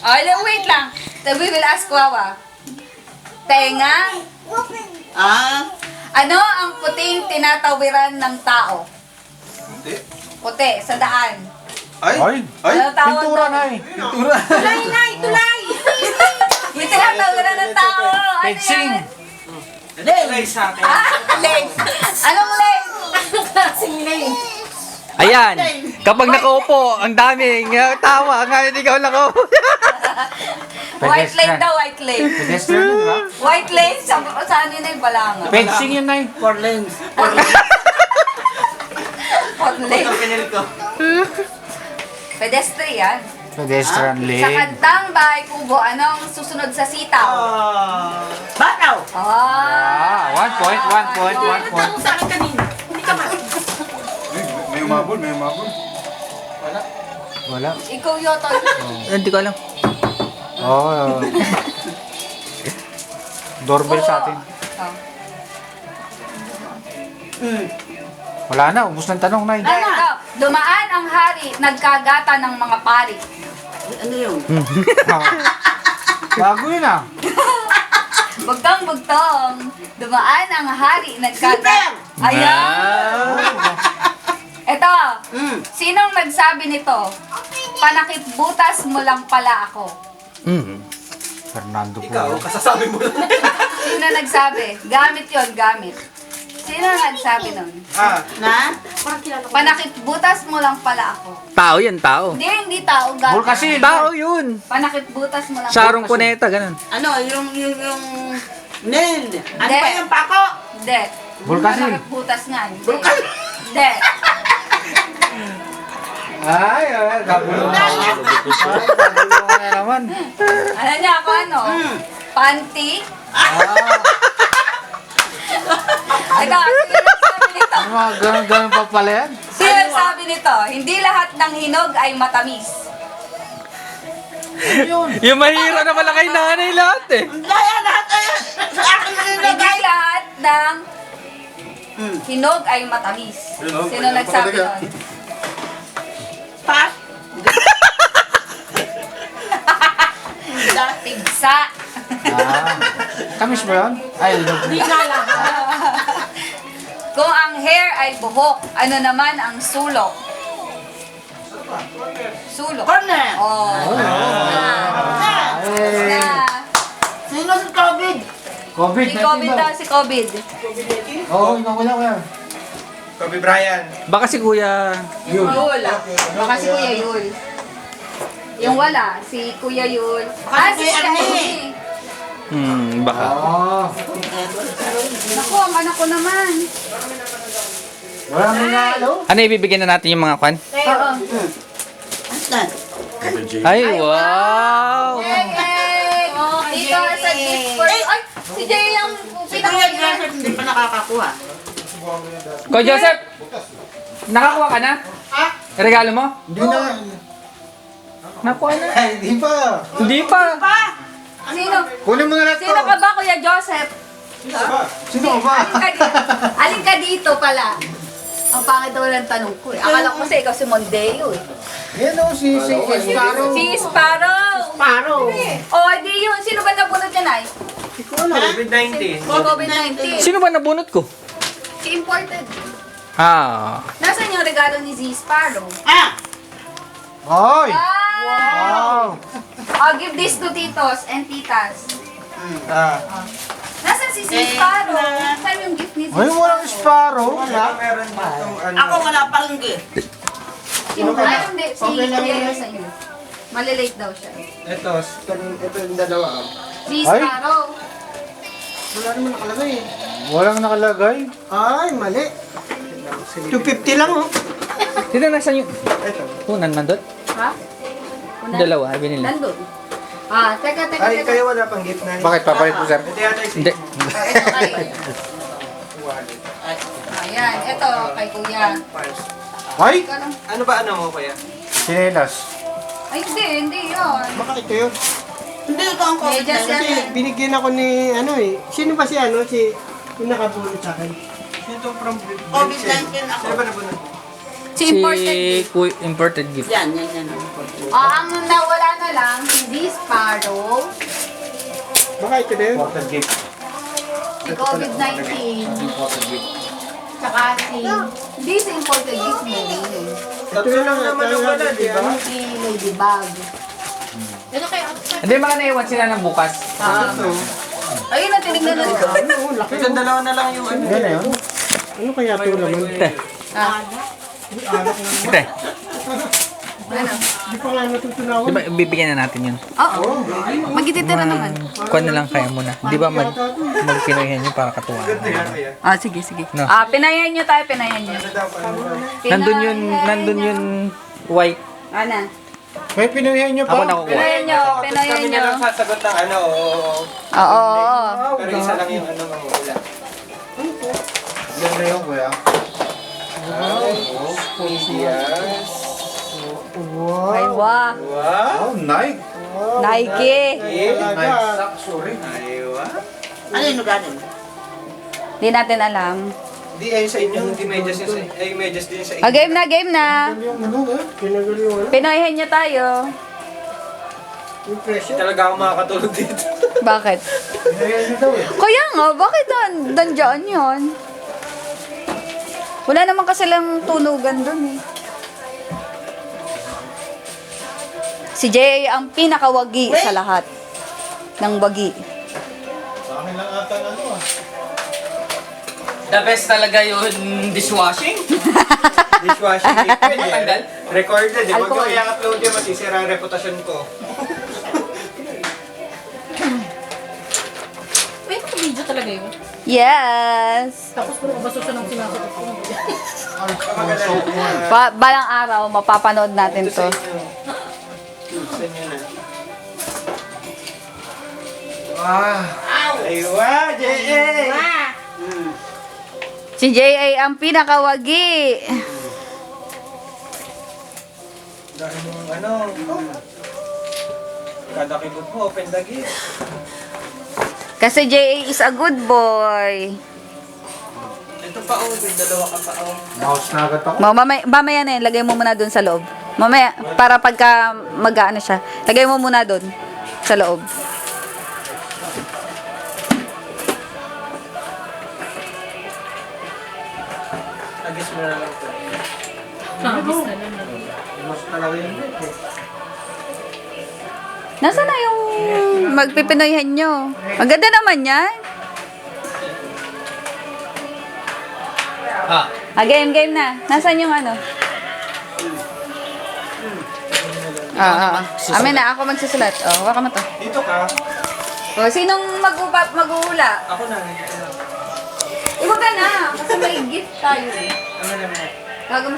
Ay, wait lang. We will ask Wawa. Tenga, ano ang puting tinatawiran ng tao? Hindi. Puti, sa daan. Ay! Ano tawag Pintura doon? na eh. Pintura! Tulay, Nay! Tulay! Yung tinatawiran ng tao. Ano Fencing. yan? Lane. Anong lane? Ayan, kapag nakaupo, ang daming tawa. Ngayon ikaw nakaupo. White lane daw, white lane. Pedestrian yun, di ba? White lane, sa ano na yung balanga? Fencing yun na eh. Four lane. Pedestrian. Pedestrian Sa lane. kantang Bahay Kubo, anong susunod sa sitaw? Bataw! Ah, 1 point, 1 point, 1 point. Sa akin kanina. Hindi ka man. May umabol, may umabol. Wala. Ikaw Yoto. Hindi ko alam. Oh. Doorbell sa atin. Oh. Wala na, ubus ng tanong na Ay, ito. Dumaan ang hari, nagkagata ng mga pari. Ano yun? Bago yun ah. Bugtong-bugtong. Dumaan ang hari, nagkagata. Ayan. Ito. Sinong nagsabi nito? Panakip butas mo lang pala ako. Fernando po. kasasabi mo lang. Sino nagsabi? Gamit yon, gamit. Sino nagsabi nun? Na? Parang kilala ko. Panakip butas mo lang pala ako. Tao yan, tao. Hindi tao. Gamit. Bulkasil. Tao yun. Panakip butas mo lang Sarong pala. kuneta, ganun. Ano, yung nail. Ano Hindi. ba yung pako? Hindi. Bulkasil. Panakip butas nga. Hindi. Hindi. Ay, gabulong na. Ay, gabulong ka na naman. Alam niya ako ano? Panty? Ito, sino nagsabi nito? Ano mga ganun pa pala yan? Sino nagsabi nito? Hindi lahat ng hinog ay matamis. Yung mahira na pala kay nanay lahat eh. Daya lahat eh. Sa akin na rin Hindi lahat ng hinog ay matamis. Sino nagsabi nun? Pas. Tigsa. Kamis ba yun? Ay, Hindi nga lahat. Kung ang hair ay buhok, ano naman ang sulok? Sulok. Corner. Oh. Ay. Na. Sino si COVID? COVID, Si COVID daw, si COVID. Oo, wala ko yan. Kobe Bryant. Baka si kuya... Yul. Baka si Kuya Yul. Yung wala, si Kuya Yul. Baka si Si Kuya Kuya Ernie. Ernie. baka. Oo. Naku, ang anak ko naman. Wala nang nalo. Ano, ibibigyan na natin yung mga kwan? Oo. Asan? Ay, wow! Yay! Dito sa gift for... Ay, si Jay yung Si Kuya Joseph hindi pa nakakakuha. Ko Joseph! Nakakuha ka na? Regalo mo? Hindi na. Nakuha na. Ay, hindi pa. Hindi pa. Sino? Kunin mo na lang to. Sino ka ba, Kuya Joseph? Sino ka ba? Alin ka dito pala? Ang pangit daw ng tanong ko eh. Akala ko kasi ikaw si Mondeo eh. Yan o, si Sparrow. Si Sparrow! Paro. Oh, di yun. Sino ba nabunod yan ay? COVID-19. COVID-19. Sino ba nabunot ko? Si imported. Ah. Nasaan yung regalo ni Z Sparrow? Ay! Wow! Wow! I'll give this to titos and titas. Nasaan si Z Sparrow? Saan yung gift ni Z Ay, walang Sparrow. Meron ditong ano. Ako wala pa rin gift. Sino ba? Ay, hindi. Si Kuya sa inyo. Malilate daw siya. Ito yung dalawa. Z Sparrow. Wala naman nakalagay eh. Walang nakalagay. Ay, mali. 250 lang oh. Sino nasan yung... Ito. Punan nandun? Ha? Dalawa, sabi nila. Nandun. Ah, teka. Ay, kayo wala pang gift na. Bakit? Papalit mo, sir? Ito yata yung Hindi. Ito kay... Ayan, ito kay Kuya. Ay! Ikaw lang. Ano ba ano mo kuya? Sinelas. Ay, hindi yun. Baka ito yun. Hindi ito ang COVID. Medyas yan. Kasi binigyan ako ni ano eh. Sino ba si ano? Si yung nakabulot sa akin. Sino to from COVID-19 ako. Sino ba nabunod? Si imported. Imported gift. Yan. Ang nawala na lang, hindi Sparrow, Baka ito din. Important gift. si COVID-19, Important gift. tsaka hindi si imported gift mo Ito lang naman ang wala, di ba? si Ladybug. Hindi, mga naiwan sila ng bukas. Ayun na, tinignan na ito. Ito dalawa na lang yung ano. Yan na yun. Ano kaya ito naman? Ite, Ano? Di pa nga natutunawan. di ba bibigyan na natin yun? Oo. Magititira naman. Kuha na lang kaya muna. Di ba magpinoyhan nyo para katuwa? Sige. No. Pinayan nyo tayo, pinayan nyo. Nandun yun white. Ana. May pinuhihan nyo Ako pa. nakukuha. Pinayan nyo, pinayan Kami na nyo. lang sasagot ng ano, Oo. pero isa lang yung ano mamula. Yan na yung kuya. Yes. Ay, wow. Wow, Nike. Nike. Talaga. Sorry. Aywa. Ano yung lugar din? Di natin alam. Di ayun sa inyo, hindi medyas yun sa ay medyas din sa inyo. Game na. Yung ano eh. Pinagaling Pinoyhan nyo tayo. yung presyo. Talaga ako makakatulog dito. Bakit? Pinuhihan nyo daw eh. Kaya nga, bakit nandiyan yun? Wala naman kasi lang tunugan dun eh. Si Jay ang pinakawagi sa lahat ng wagi. Sa akin lang ata ano ah. The best talaga yung dishwashing. Dishwashing liquid eh. Matanggal? Recorded eh. Huwag Alcohol. nyo i-upload yun, masisira ang reputasyon ko. May video talaga yun. Yes! Tapos puro kabasusan ng sinasagot ko. Balang araw, mapapanood natin to. Sa inyo na. Aywa, J.A. Si Jay ang pinakawagi. Dahil yung ano, kada kibot mo, open the gate. Kasi Jay is a good boy. Ito pa oh, may dalawa ka pa oh. Mouse na agad ako. Mamaya na yun, lagay mo muna dun sa loob. Mamaya, para pagka mag-ano siya, lagay mo muna dun sa loob. Agis mo na lang ito. Kabis na lang. Mouse talaga yun eh. Nasaan na yung magpipinoyhan nyo? Maganda naman yan. Game na. Nasaan yung ano? Amin na, ako magsusulat. Waka mo to. Dito ka. Sinong mag-uula? Ako na. Iba ka na, kasi may gift tayo eh. Ano naman? Gagawin